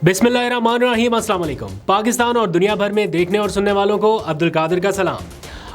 बिस्मिल्लाहिर्रहमानिर्रहीम, अस्सलाम वालेकुम। पाकिस्तान और दुनिया भर में देखने और सुनने वालों को अब्दुल कादिर का सलाम।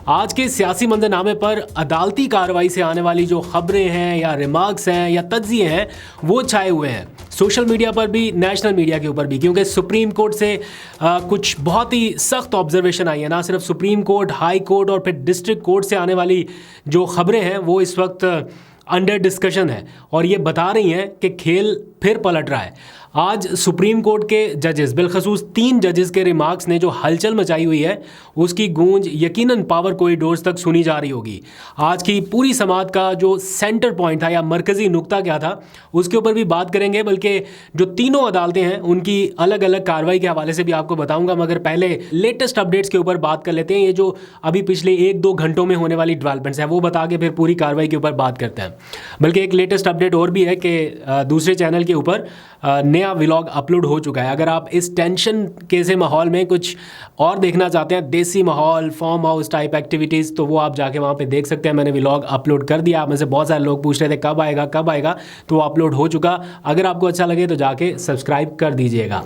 आज के सियासी मंजरनामे पर अदालती कार्रवाई से आने वाली जो खबरें हैं या रिमार्क्स हैं या तज्जिए हैं वो छाए हुए हैं सोशल मीडिया पर भी, नेशनल मीडिया के ऊपर भी, क्योंकि सुप्रीम कोर्ट से कुछ बहुत ही सख्त ऑब्जर्वेशन आई है। ना सिर्फ सुप्रीम कोर्ट, हाई कोर्ट और फिर डिस्ट्रिक्ट कोर्ट से आने वाली जो खबरें हैं वो इस वक्त अंडर डिस्कशन है और ये बता रही हैं कि खेल फिर पलट रहा है। आज सुप्रीम कोर्ट के जजेस, बिलखसूस 3 जजेस के रिमार्क्स ने जो हलचल मचाई हुई है उसकी गूंज यकीनन पावर कॉरिडोर्स तक सुनी जा रही होगी। आज की पूरी समाअत का जो सेंटर पॉइंट था या मरकज़ी नुक्ता क्या था उसके ऊपर भी बात करेंगे, बल्कि जो तीनों अदालतें हैं उनकी अलग अलग कार्रवाई के हवाले से भी आपको बताऊंगा। मगर पहले लेटेस्ट अपडेट्स के ऊपर बात कर लेते हैं। ये जो अभी पिछले 1-2 घंटों में होने वाली डेवलपमेंट्स है वो बता के फिर पूरी कार्रवाई के ऊपर बात करते हैं। बल्कि एक लेटेस्ट अपडेट और भी है कि दूसरे चैनल के ऊपर नया व्लॉग अपलोड हो चुका है। अगर आप इस टेंशन के से माहौल में कुछ और देखना चाहते हैं, देसी माहौल, फार्म हाउस टाइप एक्टिविटीज़, तो वो आप जाके वहाँ पे देख सकते हैं। मैंने व्लॉग अपलोड कर दिया। आप में से बहुत सारे लोग पूछ रहे थे कब आएगा कब आएगा, तो वो अपलोड हो चुका। अगर आपको अच्छा लगे तो जाके सब्सक्राइब कर दीजिएगा।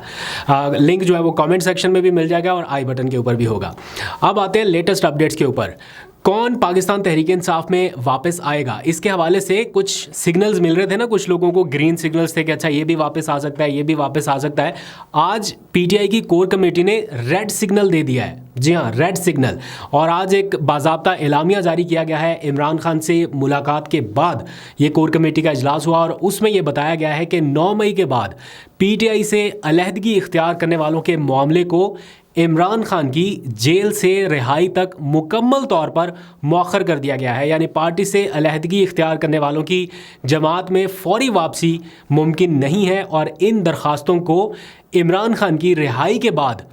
लिंक जो है वो कमेंट सेक्शन में भी मिल जाएगा और आई बटन के ऊपर भी होगा। अब आते हैं लेटेस्ट अपडेट्स के ऊपर। कौन पाकिस्तान तहरीक इंसाफ में वापस आएगा, इसके हवाले से कुछ सिग्नल्स मिल रहे थे ना, कुछ लोगों को ग्रीन सिग्नल्स थे कि अच्छा ये भी वापस आ सकता है, ये भी वापस आ सकता है। आज पीटीआई की कोर कमेटी ने रेड सिग्नल दे दिया है। जी हाँ, रेड सिग्नल। और आज एक बाज़ाब्ता एलामिया जारी किया गया है। इमरान खान से मुलाकात के बाद ये कोर कमेटी का इजलास हुआ और उसमें यह बताया गया है कि 9 मई के बाद पीटीआई से अलहदगी इख्तियार करने वालों के मामले को इमरान खान की जेल से रिहाई तक मुकम्मल तौर पर मौखर कर दिया गया है। यानी पार्टी से अलहदगी इख्तियार करने वालों की जमात में फौरी वापसी मुमकिन नहीं है और इन दरख्वास्तों को इमरान खान की रिहाई के बाद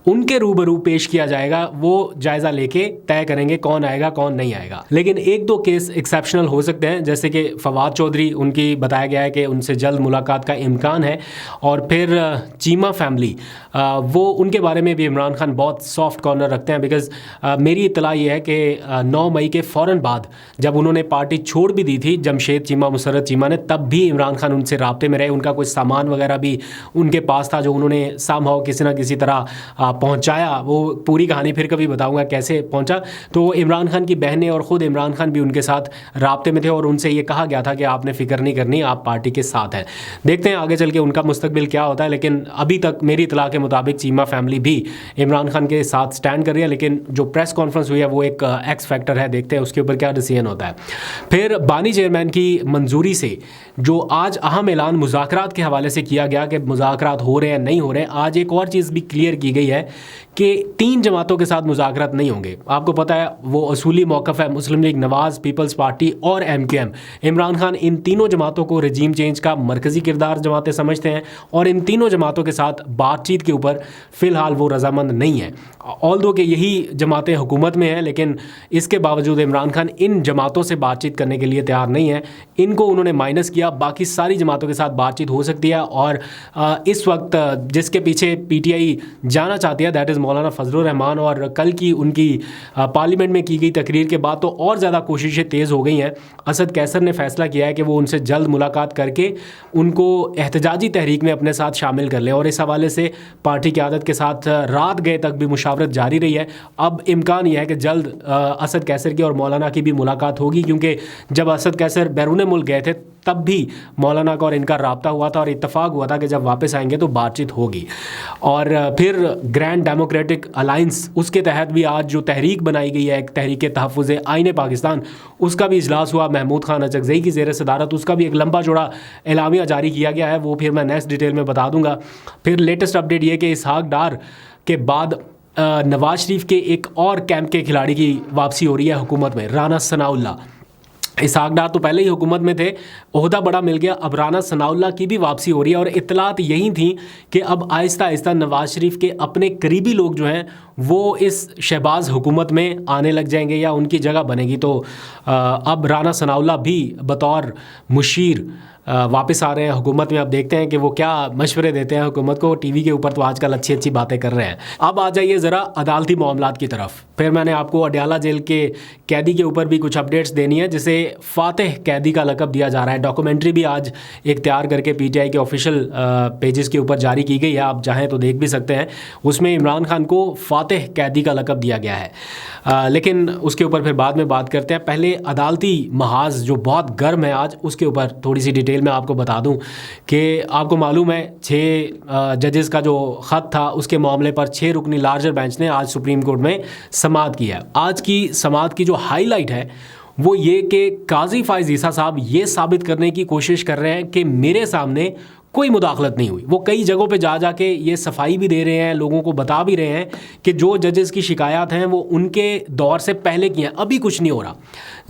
उनके रूबरू पेश किया जाएगा। वो जायज़ा लेके तय करेंगे कौन आएगा कौन नहीं आएगा। लेकिन 1-2 केस एक्सेप्शनल हो सकते हैं, जैसे कि फवाद चौधरी, उनकी बताया गया है कि उनसे जल्द मुलाकात का इम्कान है। और फिर चीमा फैमिली, वो उनके बारे में भी इमरान खान बहुत सॉफ्ट कॉर्नर रखते हैं। बिकॉज़ मेरी इत्तला ये है कि 9 मई के फ़ौरन बाद जब उन्होंने पार्टी छोड़ भी दी थी, जमशेद चीमा, मुसर्रत चीमा ने, तब भी इमरान खान उनसे राब्ते में रहे। उनका कुछ सामान वगैरह भी उनके पास था जो उन्होंने समहाउ किसी ना किसी तरह पहुंचाया। वो पूरी कहानी फिर कभी बताऊंगा कैसे पहुंचा। तो इमरान खान की बहनें और ख़ुद इमरान खान भी उनके साथ राब्ते में थे और उनसे ये कहा गया था कि आपने फ़िक्र नहीं करनी, आप पार्टी के साथ हैं। देखते हैं आगे चल के उनका मुस्तकबिल क्या होता है। लेकिन अभी तक मेरी इत्तला के मुताबिक चीमा फैमिली भी इमरान खान के साथ स्टैंड कर रही है। लेकिन जो प्रेस कॉन्फ्रेंस हुई है वो एक एक्स फैक्टर है, देखते हैं उसके ऊपर क्या डिसीजन होता है। फिर बानी चेयरमैन की मंजूरी से जो आज अहम ऐलान मुज़ाकरात के हवाले से किया गया कि मुज़ाकरात हो रहे हैं नहीं हो रहे हैं, आज एक और चीज़ भी क्लियर की गई है कि 3 जमातों के साथ मुज़ाकरात नहीं होंगे। आपको पता है वो असूली मौक़िफ़ है मुस्लिम लीग, नवाज़, पीपल्स पार्टी और MQM। इमरान खान इन तीनों जमातों को रजीम चेंज का मरकज़ी किरदार जमातें समझते हैं और इन तीनों जमातों के साथ बातचीत के ऊपर फ़िलहाल वो रजामंद नहीं है। ऑल्दो कि यही जमातें हुकूमत में हैं, लेकिन इसके बावजूद इमरान खान इन जमातों से बातचीत करने के लिए तैयार नहीं है। इनको उन्होंने माइनस किया, बाकी सारी जमातों के साथ बातचीत हो सकती है। और इस वक्त जिसके पीछे PTI जाना चाहती है दैट इज़ मौलाना फजलुर रहमान। और कल की उनकी पार्लियामेंट में की गई तकरीर के बाद तो और ज़्यादा कोशिशें तेज़ हो गई हैं। असद कैसर ने फैसला किया है कि वो उनसे जल्द मुलाकात करके उनको एहतजाजी तहरीक में अपने साथ शामिल कर लें। और इस हवाले से पार्टी क़यादत के साथ रात गए तक भी मुशावरत जारी रही है। अब इम्कान यह है कि जल्द असद कैसर की और मौलाना की भी मुलाकात होगी, क्योंकि जब असद कैसर बैरून मुल्क गए थे तब भी मौलाना का और इनका राब्ता हुआ था और इत्तफाक हुआ था कि जब वापस आएंगे तो बातचीत होगी। और फिर ग्रैंड डेमोक्रेटिक अलाइंस, उसके तहत भी आज जो तहरीक बनाई गई है, एक तहरीक तहफ़्फ़ुज़ आईन पाकिस्तान, उसका भी इजलास हुआ महमूद खान अचकज़ई की ज़ेर सदारत। उसका भी एक लंबा चौड़ा एलामिया जारी किया गया है, वो फिर मैं नेक्स्ट डिटेल में बता दूंगा। फिर लेटेस्ट अपडेट ये कि इसहाक डार के बाद नवाज शरीफ के एक और कैंप के खिलाड़ी की वापसी हो रही है हुकूमत में, राना सनाउल्लाह। इसहाक डार तो पहले ही हुकूमत में थे, ओहदा बड़ा मिल गया, अब राना सनाउल्लाह की भी वापसी हो रही है। और इत्तलात यही थी कि अब आहिस्ता आहिस्ता नवाज शरीफ के अपने करीबी लोग जो हैं वो इस शहबाज हुकूमत में आने लग जाएंगे या उनकी जगह बनेगी। तो अब राना सनाउल्लाह भी बतौर मुशीर वापस आ रहे हैं हुकूमत में। अब देखते हैं कि वो क्या मशवरे देते हैं हुकूमत को। टीवी के ऊपर तो आजकल अच्छी अच्छी बातें कर रहे हैं। अब आ जाइए ज़रा अदालती मामलात की तरफ। फिर मैंने आपको अडयाला जेल के कैदी के ऊपर भी कुछ अपडेट्स देनी है, जिसे फातिह कैदी का लक़ब दिया जा रहा है। डॉक्यूमेंट्री भी आज एक तैयार करके पीटीआई के ऑफिशियल पेजेस के ऊपर जारी की गई है, आप चाहें तो देख भी सकते हैं। उसमें इमरान खान को फातिह कैदी का लक़ब दिया गया है। लेकिन उसके ऊपर फिर बाद में बात करते हैं। पहले अदालती महाज जो बहुत गर्म है आज, उसके ऊपर थोड़ी सी डिटेल में आपको बता दूं कि आपको मालूम है 6 जजेस का जो ख़त था उसके मामले पर 6 रुकनी लार्जर बेंच ने आज सुप्रीम कोर्ट में समाअत की है। आज की समाअत की जो हाईलाइट है वो ये कि काजी फायज़ ईसा साहब ये साबित करने की कोशिश कर रहे हैं कि मेरे सामने कोई मुदाखलत नहीं हुई। वो कई जगहों पे जा जाके ये सफाई भी दे रहे हैं, लोगों को बता भी रहे हैं कि जो जजेस की शिकायत हैं वो उनके दौर से पहले की हैं, अभी कुछ नहीं हो रहा।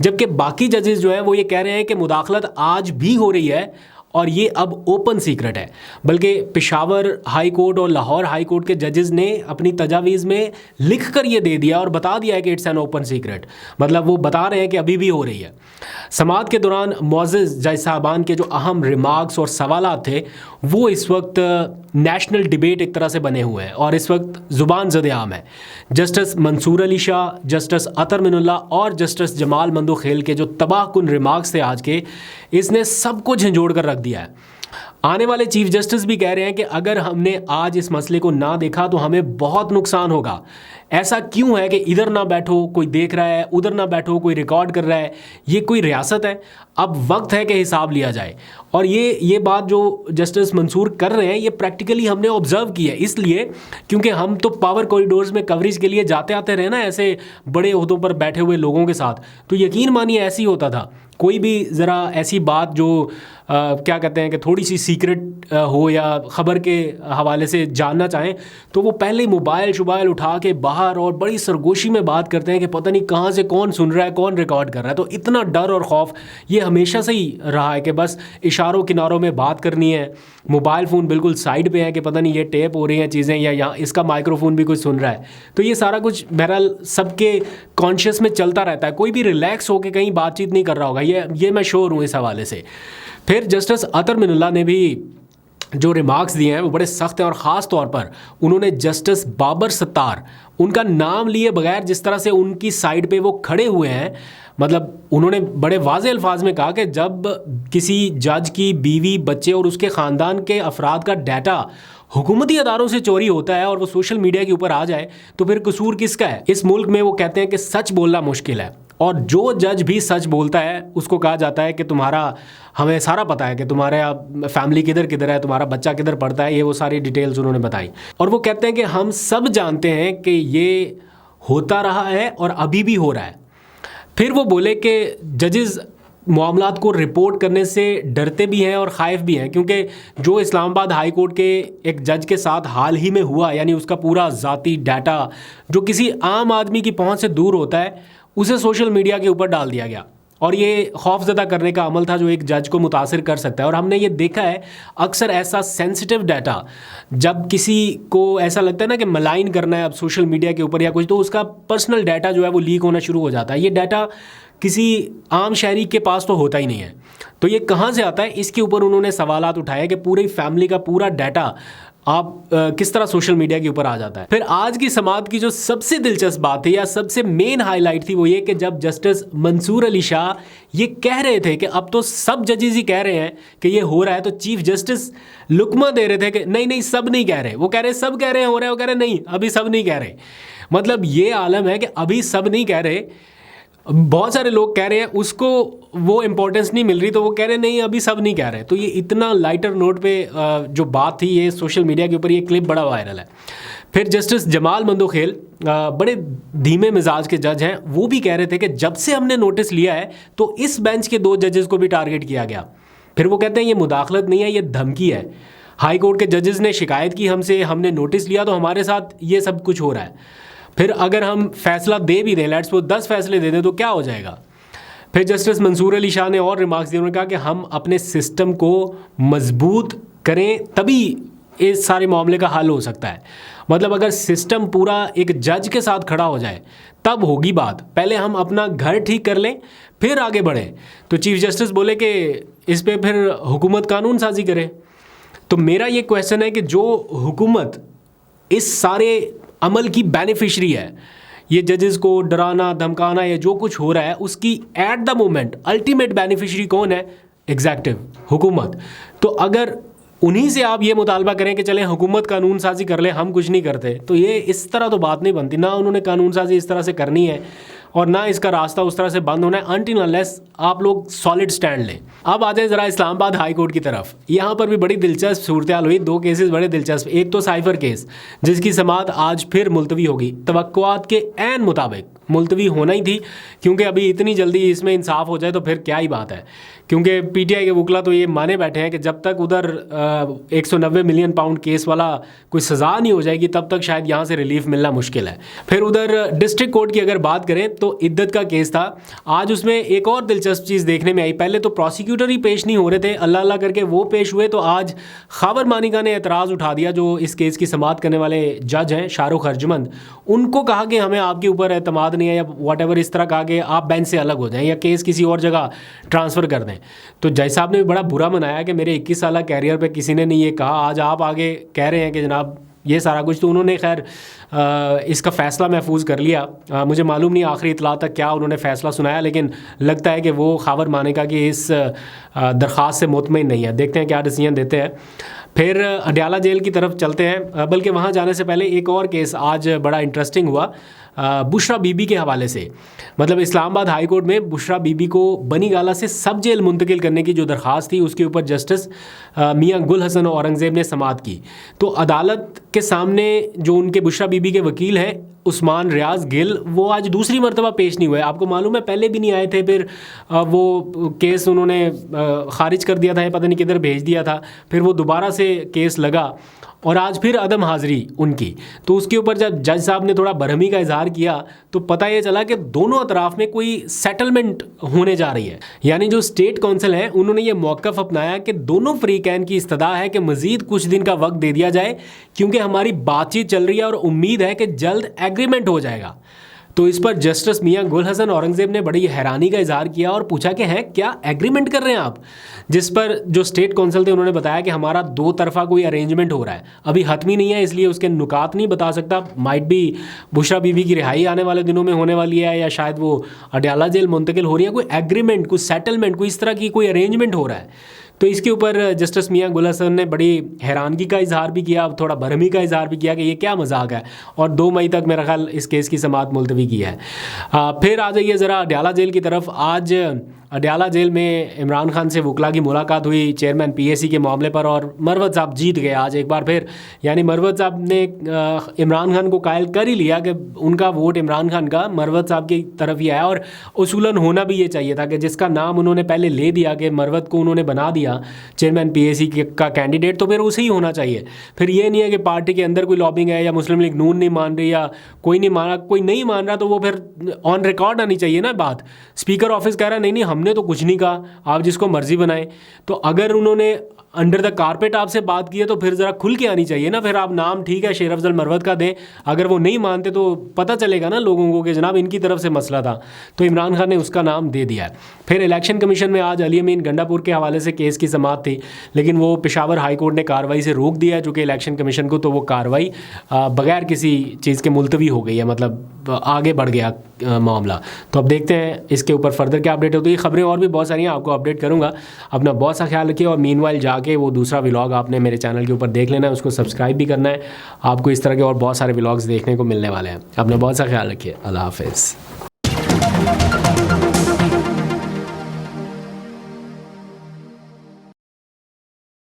जबकि बाकी जजेस जो हैं वो ये कह रहे हैं कि मुदाखलत आज भी हो रही है और ये अब ओपन सीक्रेट है। बल्कि पेशावर हाई कोर्ट और लाहौर हाई कोर्ट के जजेस ने अपनी तजावीज़ में लिख कर ये दे दिया और बता दिया है कि इट्स एन ओपन सीक्रेट। मतलब वो बता रहे हैं कि अभी भी हो रही है। समाअत के दौरान मुअज़्ज़ज़ जज साहबान के जो अहम रिमार्क्स और सवालात थे वो इस वक्त नेशनल डिबेट एक तरह से बने हुए हैं और इस वक्त ज़ुबान ज़द-ए-आम है। जस्टिस मंसूर अली शाह, जस्टिस अतर मिनुल्लाह और जस्टिस जमाल मंदोखेल के जो तबाहकुन रिमार्क्स थे आज के, इसने सब कुछ झंझोड़ कर रख दिया है। आने वाले चीफ जस्टिस भी कह रहे हैं कि अगर हमने आज इस मसले को ना देखा तो हमें बहुत नुकसान होगा। ऐसा क्यों है कि इधर ना बैठो कोई देख रहा है, उधर ना बैठो कोई रिकॉर्ड कर रहा है? ये कोई रियासत है? अब वक्त है कि हिसाब लिया जाए। और ये बात जो जस्टिस मंसूर कर रहे हैं ये प्रैक्टिकली हमने ऑब्जर्व की है, इसलिए क्योंकि हम तो पावर कॉरिडोर्स में कवरेज के लिए जाते आते रहे ना ऐसे बड़े ओहदों पर बैठे हुए लोगों के साथ, तो यकीन मानिए ऐसे ही होता था। कोई भी ज़रा ऐसी बात जो क्या कहते हैं कि थोड़ी सी सीक्रेट हो या ख़बर के हवाले से जानना चाहें तो वो पहले ही मोबाइल उठा के बाहर और बड़ी सरगोशी में बात करते हैं कि पता नहीं कहाँ से कौन सुन रहा है, कौन रिकॉर्ड कर रहा है। तो इतना डर और खौफ ये हमेशा से ही रहा है कि बस इशारों किनारों में बात करनी है, मोबाइल फ़ोन बिल्कुल साइड पे है कि पता नहीं ये टेप हो रही हैं चीज़ें या यहाँ इसका माइक्रोफोन भी कोई सुन रहा है। तो ये सारा कुछ बहरहाल सबके कॉन्शियस में चलता रहता है, कोई भी रिलैक्स होकर कहीं बातचीत नहीं कर रहा होगा, ये मैं श्योर हूँ इस हवाले से। फिर जस्टिस अतर मिनुल्लाह ने भी जो रिमार्क्स दिए हैं वो बड़े सख्त हैं और ख़ास तौर पर उन्होंने जस्टिस बाबर सत्तार, उनका नाम लिए बगैर जिस तरह से उनकी साइड पे वो खड़े हुए हैं, मतलब उन्होंने बड़े वाज़े अल्फाज में कहा कि जब किसी जज की बीवी, बच्चे और उसके ख़ानदान के अफराद का डाटा हुकूमती अदारों से चोरी होता है और वो सोशल मीडिया के ऊपर आ जाए तो फिर कसूर किसका है? इस मुल्क में वो कहते हैं कि सच बोलना मुश्किल है और जो जज भी सच बोलता है उसको कहा जाता है कि हमें सारा पता है कि तुम्हारा फैमिली किधर किधर है, तुम्हारा बच्चा किधर पढ़ता है, ये वो सारी डिटेल्स उन्होंने बताई। और वो कहते हैं कि हम सब जानते हैं कि ये होता रहा है और अभी भी हो रहा है। फिर वो बोले कि जजेस मामलात को रिपोर्ट करने से डरते भी हैं और ख़ाइफ भी हैं, क्योंकि जो इस्लामाबाद हाई कोर्ट के एक जज के साथ हाल ही में हुआ, यानी उसका पूरा ज़ाती डाटा जो किसी आम आदमी की पहुंच से दूर होता है उसे सोशल मीडिया के ऊपर डाल दिया गया और ये खौफज़दा करने का अमल था जो एक जज को मुतासिर कर सकता है। और हमने ये देखा है अक्सर ऐसा सेंसिटिव डाटा जब किसी को ऐसा लगता है ना कि मलाइन करना है अब सोशल मीडिया के ऊपर या कुछ, तो उसका पर्सनल डाटा जो है वो लीक होना शुरू हो जाता है। ये डाटा किसी आम शहरी के पास तो होता ही नहीं है, तो ये कहाँ से आता है? इसके ऊपर उन्होंने सवालात उठाए कि पूरी फैमिली का पूरा डाटा आप किस तरह सोशल मीडिया के ऊपर आ जाता है। फिर आज की समाअत की जो सबसे दिलचस्प बात है या सबसे मेन हाईलाइट थी वो ये कि जब जस्टिस मंसूर अली शाह ये कह रहे थे कि अब तो सब जजेस ही कह रहे हैं कि ये हो रहा है, तो चीफ जस्टिस लुकमा दे रहे थे कि नहीं सब नहीं कह रहे। वो कह रहे सब कह रहे हैं हो रहा है, वो कह रहे नहीं अभी सब नहीं कह रहे। मतलब ये आलम है कि अभी सब नहीं कह रहे, बहुत सारे लोग कह रहे हैं, उसको वो इम्पोर्टेंस नहीं मिल रही तो वो कह रहे नहीं अभी सब नहीं कह रहे। तो ये इतना लाइटर नोट पे जो बात थी ये सोशल मीडिया के ऊपर ये क्लिप बड़ा वायरल है। फिर जस्टिस जमाल मंदोखेल बड़े धीमे मिजाज के जज हैं, वो भी कह रहे थे कि जब से हमने नोटिस लिया है तो इस बेंच के 2 जजेस को भी टारगेट किया गया। फिर वो कहते हैं ये मुदाखलत नहीं है, ये धमकी है। हाई कोर्ट के जजेस ने शिकायत की हमसे, हमने नोटिस लिया तो हमारे साथ ये सब कुछ हो रहा है। फिर अगर हम फैसला दे भी दें, लेट्स सपोज 10 फैसले दे दें तो क्या हो जाएगा? फिर जस्टिस मंसूर अली शाह ने और रिमार्क्स दिए, उन्होंने कहा कि हम अपने सिस्टम को मजबूत करें तभी इस सारे मामले का हल हो सकता है। मतलब अगर सिस्टम पूरा एक जज के साथ खड़ा हो जाए तब होगी बात। पहले हम अपना घर ठीक कर लें फिर आगे बढ़ें। तो चीफ जस्टिस बोले कि इस पे फिर हुकूमत कानून साजी करे। तो मेरा ये क्वेश्चन है कि जो हुकूमत इस सारे अमल की बेनिफिशरी है, ये जजेस को डराना धमकाना या जो कुछ हो रहा है, उसकी at the moment ultimate beneficiary कौन है? एग्जैक्टिव, हुकूमत। तो अगर उन्हीं से आप ये मुतालबा करें कि चलें हुकूमत कानून साजी कर ले, हम कुछ नहीं करते, तो ये इस तरह तो बात नहीं बनती। ना उन्होंने कानून साजी इस तरह से करनी है और ना इसका रास्ता उस तरह से बंद होना है अनटिल अनलेस आप लोग सॉलिड स्टैंड लें। अब आ जाए ज़रा इस्लामाबाद हाई कोर्ट की तरफ। यहाँ पर भी बड़ी दिलचस्प सूरत हुई, 2 केसेस बड़े दिलचस्प। एक तो साइफर केस जिसकी समाअत आज फिर मुलतवी होगी, तवक्कुआत के ऐन मुताबिक मुलतवी होना ही थी, क्योंकि अभी इतनी जल्दी इसमें इंसाफ हो जाए तो फिर क्या ही बात है। क्योंकि पीटीआई के वकला तो ये माने बैठे हैं कि जब तक उधर 190 मिलियन पाउंड केस वाला कोई सज़ा नहीं हो जाएगी तब तक शायद यहाँ से रिलीफ मिलना मुश्किल है। फिर उधर डिस्ट्रिक्ट कोर्ट की अगर बात करें तो इद्दत का केस था। आज उसमें एक और दिलचस्प चीज़ देखने में आई। पहले तो प्रोसिक्यूटर ही पेश नहीं हो रहे थे, अल्लाह अल्लाह करके वो पेश हुए, तो आज खाबर मानिका ने एतराज़ उठा दिया, जो इस केस की समाअत करने वाले जज हैं शाहरुख अर्जमंद। उनको कहा कि हमें आपके ऊपर एतमाद नहीं है या व्हाटएवर, इस तरह कहा कि आप बेंच से अलग हो जाएं या केस किसी और जगह ट्रांसफ़र कर दें। तो जज साहब ने भी बड़ा बुरा मनाया कि मेरे 21 साल कैरियर पे किसी ने नहीं ये कहा, आज आप आगे कह रहे हैं कि जनाब ये सारा कुछ। तो उन्होंने खैर इसका फ़ैसला महफूज कर लिया। मुझे मालूम नहीं आखिरी इतला तक क्या उन्होंने फ़ैसला सुनाया, लेकिन लगता है कि वो खाबर मानिका की इस दरख्वास्त से मुतमईन नहीं है। देखते हैं क्या डिसीजन देते हैं। फिर अडयाला जेल की तरफ चलते हैं, बल्कि वहाँ जाने से पहले एक और केस आज बड़ा इंटरेस्टिंग हुआ बुशरा बीबी के हवाले से। मतलब इस्लामाबाद हाई कोर्ट में बुशरा बीबी को बनी गाला से सब जेल मुंतकिल करने की जो दरख्वास्त थी उसके ऊपर जस्टिस मियां गुल हसन औरंगज़ेब ने समाअत की। तो अदालत के सामने जो उनके बुशरा बीबी के वकील हैं उस्मान रियाज गिल, वो आज दूसरी मरतबा पेश नहीं हुए। आपको मालूम है पहले भी नहीं आए थे, फिर वो केस उन्होंने ख़ारिज कर दिया था, पता नहीं किधर भेज दिया था, फिर वो दोबारा से केस लगा और आज फिर अदम हाज़िरी उनकी। तो उसके ऊपर जब जज साहब ने थोड़ा बरहमी का इजहार किया तो पता ये चला कि दोनों अतराफ़ में कोई सेटलमेंट होने जा रही है। यानी जो स्टेट कौंसिल है उन्होंने ये मौक़िफ़ अपनाया कि दोनों फ़रीक़ैन की इस्तदा है कि मज़ीद कुछ दिन का वक्त दे दिया जाए, क्योंकि हमारी बातचीत चल रही है और उम्मीद है कि जल्द एग्रीमेंट हो जाएगा। तो इस पर जस्टिस मियां गुल हसन औरंगज़ेब ने बड़ी हैरानी का इजहार किया और पूछा कि हैं क्या एग्रीमेंट कर रहे हैं आप? जिस पर जो स्टेट कौंसिल थे उन्होंने बताया कि हमारा 2 तरफ़ा कोई अरेंजमेंट हो रहा है, अभी हतमी नहीं है, इसलिए उसके नुकात नहीं बता सकता। माइट भी बुशरा बीवी की रिहाई आने वाले दिनों में होने वाली है, या शायद वो अडयाला जेल मुंतकिल हो रही है। कोई एग्रीमेंट, कोई सेटलमेंट, कोई इस तरह की कोई अरेंजमेंट हो रहा है। तो इसके ऊपर जस्टिस मियां गुल हसन ने बड़ी हैरानगी का इजहार भी किया, थोड़ा बरहमी का इजहार भी किया कि ये क्या मजाक है, और 2 मई तक मेरा ख्याल इस केस की समाअत मुलतवी की है। फिर आ जाइए ज़रा अडयाला जेल की तरफ। आज अडयाला जेल में इमरान खान से वकला की मुलाकात हुई चेयरमैन PAC के मामले पर, और मरवत साहब जीत गए आज एक बार फिर। यानी मरवत साहब ने इमरान खान को कायल कर ही लिया कि उनका वोट इमरान खान का मरवत साहब की तरफ ही आया, और उसूलन होना भी ये चाहिए था कि जिसका नाम उन्होंने पहले ले दिया कि मरवत को उन्होंने बना दिया चेयरमैन PAC का कैंडिडेट, तो फिर उसे ही होना चाहिए। फिर ये नहीं है कि पार्टी के अंदर कोई लॉबिंग है या मुस्लिम लीग नून नहीं मान रही या कोई नहीं मान रहा, कोई नहीं मान रहा तो वो फिर ऑन रिकॉर्ड आनी चाहिए ना बात। स्पीकर ऑफिस कह रहा है नहीं हमने तो कुछ नहीं कहा, आप जिसको मर्जी बनाएं। तो अगर उन्होंने अंडर द कारपेट आपसे बात की है तो फिर ज़रा खुल के आनी चाहिए ना। फिर आप नाम ठीक है शेर अफजल मरवत का दें, अगर वो नहीं मानते तो पता चलेगा ना लोगों को कि जनाब इनकी तरफ से मसला था। तो इमरान खान ने उसका नाम दे दिया है। फिर इलेक्शन कमीशन में आज अली अमीन गंडापुर के हवाले से केस की समाअत थी, लेकिन वो पेशावर हाई कोर्ट ने कार्रवाई से रोक दिया है चूँकि इलेक्शन कमीशन को, तो वो कार्रवाई बगैर किसी चीज़ के मुलतवी हो गई है, मतलब आगे बढ़ गया मामला। तो अब देखते हैं इसके ऊपर फर्दर क्या अपडेट होती है। खबरें और भी बहुत सारी हैं, आपको अपडेट करूँगा। अपना बहुत सा ख्याल रखिए, और मीनवाइल जाके वो दूसरा व्लॉग आपने मेरे चैनल के ऊपर देख लेना है, उसको सब्सक्राइब भी करना है। आपको इस तरह के और बहुत सारे व्लॉग्स देखने को मिलने वाले हैं। अपना बहुत सा ख्याल रखिए। अल्लाह हाफ़िज़।